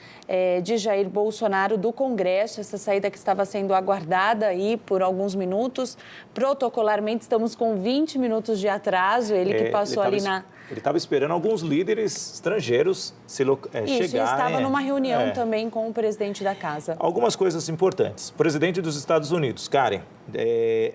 de Jair Bolsonaro do Congresso, essa saída que estava sendo aguardada aí por alguns minutos. Protocolarmente, estamos com 20 minutos de atraso, ele que passou ali na... Ele estava esperando alguns líderes estrangeiros chegarem. Isso, estava numa reunião também com o presidente da casa. Algumas coisas importantes. Presidente dos Estados Unidos, Karen,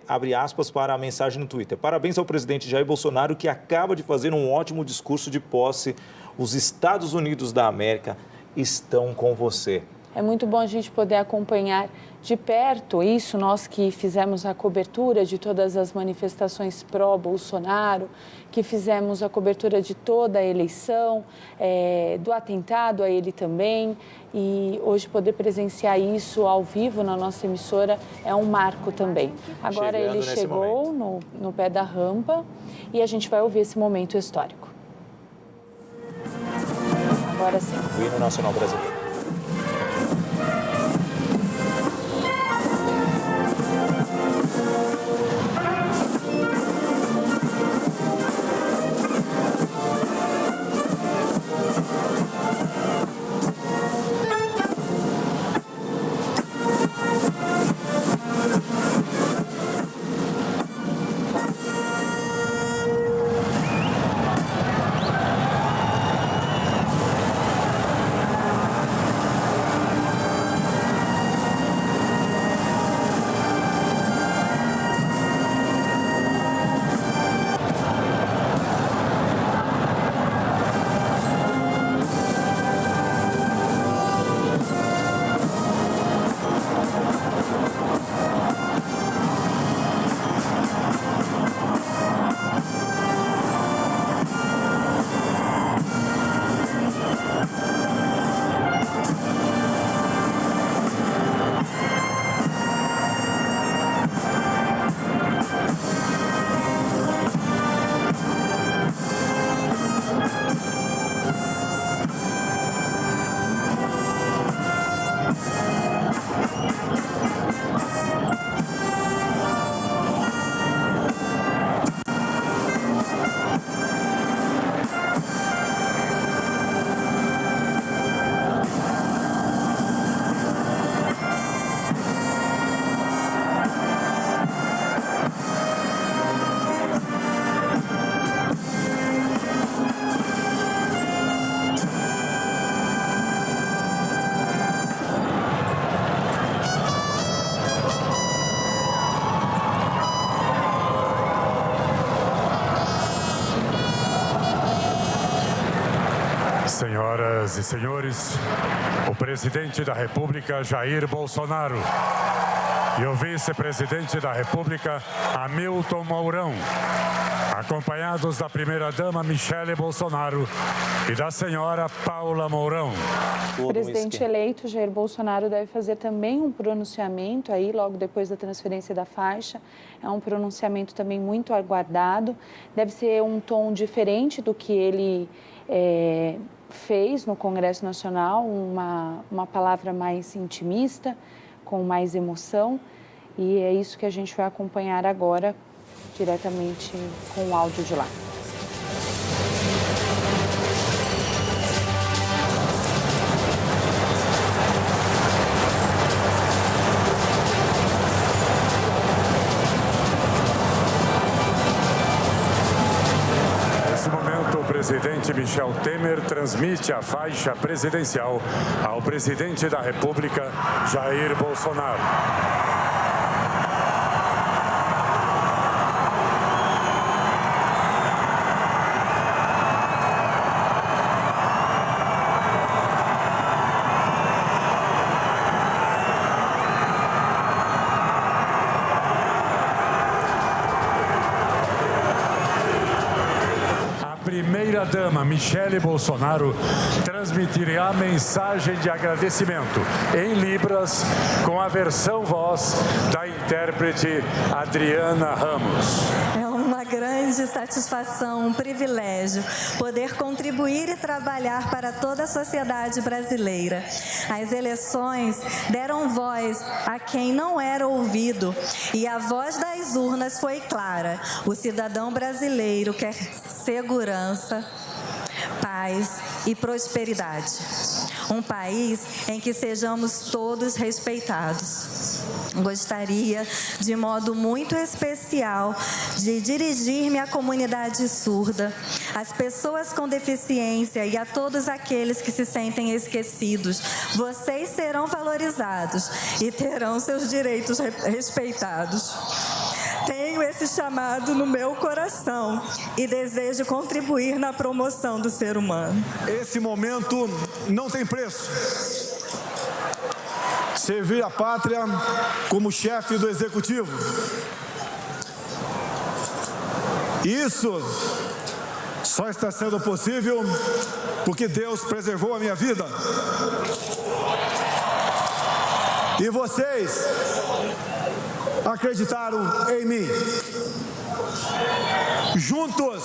abre aspas para a mensagem no Twitter. Parabéns ao presidente Jair Bolsonaro, que acaba de fazer um ótimo discurso de posse. Os Estados Unidos da América estão com você. É muito bom a gente poder acompanhar de perto isso, nós que fizemos a cobertura de todas as manifestações pró-Bolsonaro, que fizemos a cobertura de toda a eleição, do atentado a ele também, e hoje poder presenciar isso ao vivo na nossa emissora é um marco também. Agora ele chegou no pé da rampa e a gente vai ouvir esse momento histórico. Agora sim. O hino nacional brasileiro. Senhoras e senhores, o presidente da República, Jair Bolsonaro, e o vice-presidente da República, Hamilton Mourão, acompanhados da primeira-dama Michele Bolsonaro e da senhora Paula Mourão. O presidente eleito, Jair Bolsonaro, deve fazer também um pronunciamento aí logo depois da transferência da faixa. É um pronunciamento também muito aguardado. Deve ser um tom diferente do que ele fez no Congresso Nacional, uma palavra mais intimista, com mais emoção. E é isso que a gente vai acompanhar agora, diretamente com o áudio de lá. O presidente Michel Temer transmite a faixa presidencial ao presidente da República, Jair Bolsonaro. Primeira-dama Michele Bolsonaro transmitirá a mensagem de agradecimento em Libras com a versão voz da intérprete Adriana Ramos. É uma grande satisfação, um privilégio poder contribuir e trabalhar para toda a sociedade brasileira. As eleições deram voz a quem não era ouvido e a voz das urnas foi clara. O cidadão brasileiro quer segurança, paz e prosperidade. Um país em que sejamos todos respeitados. Gostaria, de modo muito especial, de dirigir-me à comunidade surda, às pessoas com deficiência e a todos aqueles que se sentem esquecidos. Vocês serão valorizados e terão seus direitos respeitados. Tenho esse chamado no meu coração e desejo contribuir na promoção do ser humano. Esse momento não tem preço. Servir a pátria como chefe do executivo. Isso só está sendo possível porque Deus preservou a minha vida. E vocês acreditaram em mim. Juntos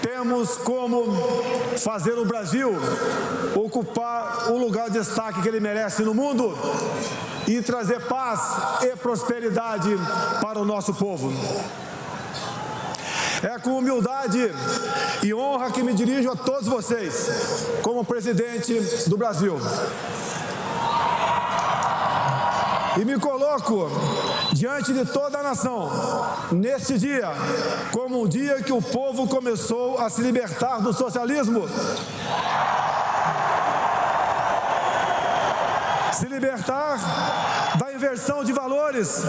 temos como fazer o Brasil ocupar o lugar de destaque que ele merece no mundo e trazer paz e prosperidade para o nosso povo. É com humildade e honra que me dirijo a todos vocês, como presidente do Brasil. E me coloco diante de toda a nação, neste dia, como um dia que o povo começou a se libertar do socialismo, se libertar da inversão de valores,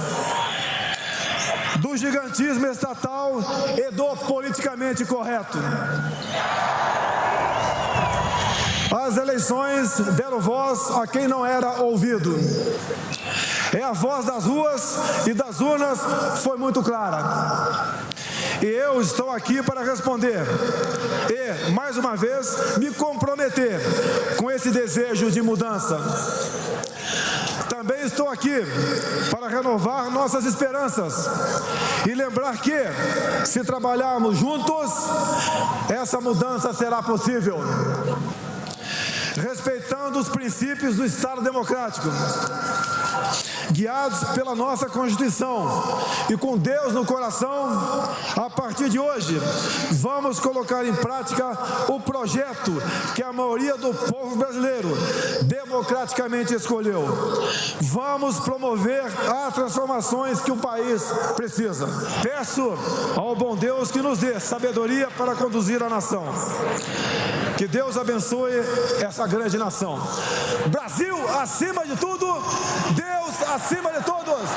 do gigantismo estatal e do politicamente correto. As eleições deram voz a quem não era ouvido. E a voz das ruas e das urnas foi muito clara. E eu estou aqui para responder e, mais uma vez, me comprometer com esse desejo de mudança. Também estou aqui para renovar nossas esperanças e lembrar que, se trabalharmos juntos, essa mudança será possível. Respeitando os princípios do Estado Democrático, guiados pela nossa Constituição e com Deus no coração, a partir de hoje, vamos colocar em prática o projeto que a maioria do povo brasileiro democraticamente escolheu. Vamos promover as transformações que o país precisa. Peço ao bom Deus que nos dê sabedoria para conduzir a nação. Que Deus abençoe essa grande nação. Brasil acima de tudo, Deus acima de todos.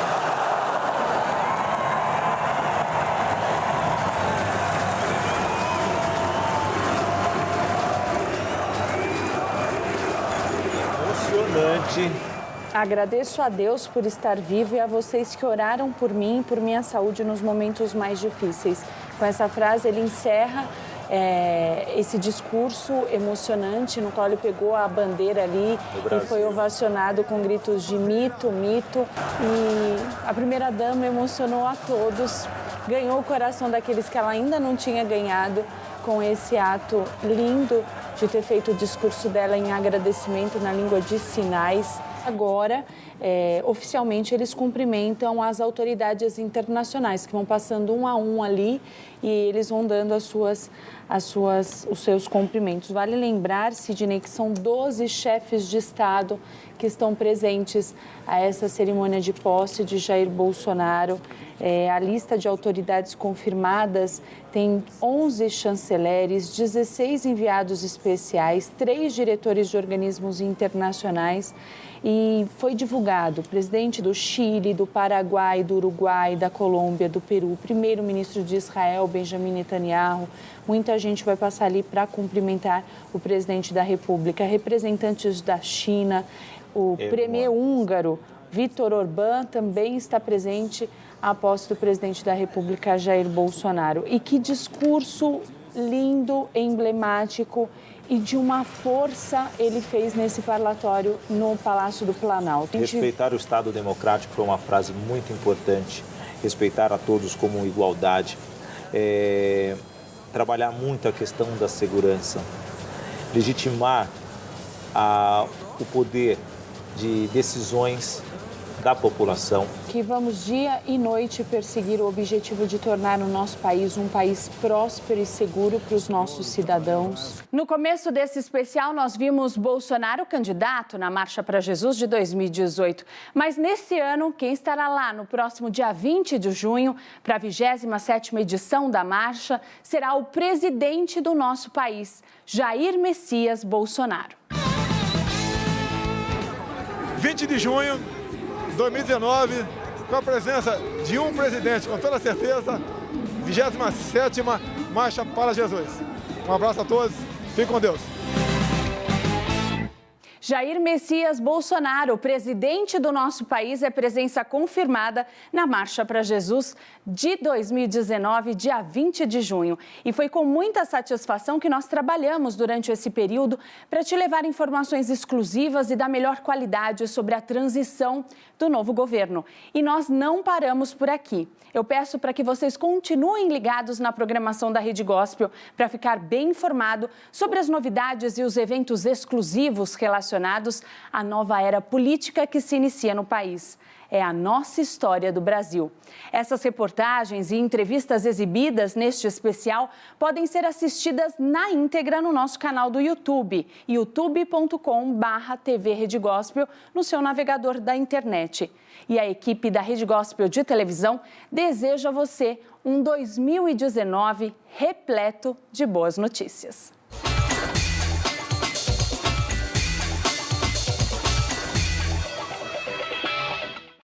Emocionante. Agradeço a Deus por estar vivo e a vocês que oraram por mim e por minha saúde nos momentos mais difíceis. Com essa frase ele encerra esse discurso emocionante no qual ele pegou a bandeira ali e foi ovacionado com gritos de mito, mito. E a primeira-dama emocionou a todos, ganhou o coração daqueles que ela ainda não tinha ganhado com esse ato lindo de ter feito o discurso dela em agradecimento na língua de sinais. Agora, oficialmente, eles cumprimentam as autoridades internacionais, que vão passando um a um ali e eles vão dando os seus cumprimentos. Vale lembrar, Sidney, que são 12 chefes de Estado que estão presentes a essa cerimônia de posse de Jair Bolsonaro. A lista de autoridades confirmadas tem 11 chanceleres, 16 enviados especiais, 3 diretores de organismos internacionais. E foi divulgado o presidente do Chile, do Paraguai, do Uruguai, da Colômbia, do Peru, o primeiro-ministro de Israel, Benjamin Netanyahu. Muita gente vai passar ali para cumprimentar o presidente da República, representantes da China, o premier húngaro, Viktor Orbán, também está presente à posse do presidente da República, Jair Bolsonaro. E que discurso lindo, emblemático e de uma força ele fez nesse parlatório no Palácio do Planalto. Respeitar o Estado Democrático foi uma frase muito importante. Respeitar a todos como igualdade. trabalhar muito a questão da segurança, legitimar o poder de decisões da população. Que vamos dia e noite perseguir o objetivo de tornar o nosso país um país próspero e seguro para os nossos cidadãos. No começo desse especial, nós vimos Bolsonaro candidato na Marcha para Jesus de 2018. Mas nesse ano, quem estará lá no próximo dia 20 de junho, para a 27ª edição da Marcha, será o presidente do nosso país, Jair Messias Bolsonaro. 20 de junho de 2019, com a presença de um presidente, com toda certeza, 27ª Marcha para Jesus. Um abraço a todos, fiquem com Deus. Jair Messias Bolsonaro, presidente do nosso país, é presença confirmada na Marcha para Jesus de 2019, dia 20 de junho. E foi com muita satisfação que nós trabalhamos durante esse período para te levar informações exclusivas e da melhor qualidade sobre a transição do novo governo. E nós não paramos por aqui. Eu peço para que vocês continuem ligados na programação da Rede Gospel para ficar bem informado sobre as novidades e os eventos exclusivos relacionados à nova era política que se inicia no país. É a nossa história do Brasil. Essas reportagens e entrevistas exibidas neste especial podem ser assistidas na íntegra no nosso canal do YouTube, youtube.com/TV Rede Gospel, no seu navegador da internet. E a equipe da Rede Gospel de televisão deseja a você um 2019 repleto de boas notícias.